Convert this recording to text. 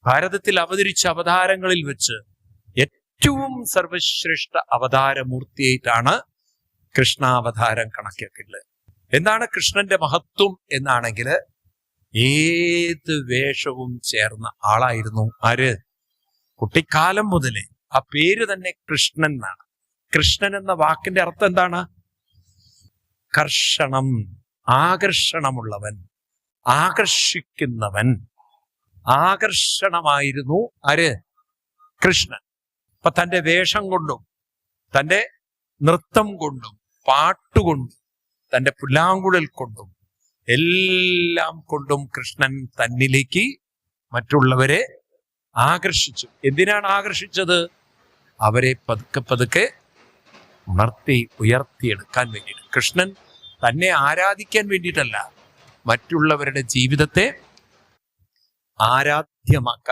ഭാരതത്തിൽ അവതരിച്ച അവതാരങ്ങളിൽ വെച്ച് ഏറ്റവും സർവശ്രേഷ്ഠ അവതാരമൂർത്തിയായിട്ടാണ് കൃഷ്ണാവതാരം കണക്കാക്കുന്നത്. എന്താണ് കൃഷ്ണന്റെ മഹത്വം എന്നാണെങ്കിൽ, ഏത് വേഷവും ചേർന്ന ആളായിരുന്നു. ആര്? കുട്ടിക്കാലം മുതലേ ആ പേര് തന്നെ കൃഷ്ണൻ എന്നാണ്. കൃഷ്ണൻ എന്ന വാക്കിന്റെ അർത്ഥം എന്താണ്? കർഷണം, ആകർഷണമുള്ളവൻ, ആകർഷിക്കുന്നവൻ. ആകർഷണമായിരുന്നു ആര്? കൃഷ്ണൻ. അപ്പൊ തന്റെ വേഷം കൊണ്ടും തന്റെ നൃത്തം കൊണ്ടും പാട്ടുകൊണ്ടും തന്റെ പുല്ലാങ്കുഴൽ കൊണ്ടും എല്ലാം കൊണ്ടും കൃഷ്ണൻ തന്നിലേക്ക് മറ്റുള്ളവരെ ആകർഷിച്ചു. എന്തിനാണ് ആകർഷിച്ചത്? അവരെ പതുക്കെ പതുക്കെ ഉയർത്തിയെടുക്കാൻ വേണ്ടിയിട്ട്. കൃഷ്ണൻ തന്നെ ആരാധിക്കാൻ വേണ്ടിയിട്ടല്ല, മറ്റുള്ളവരുടെ ജീവിതത്തെ ആരാധ്യമാക്കാൻ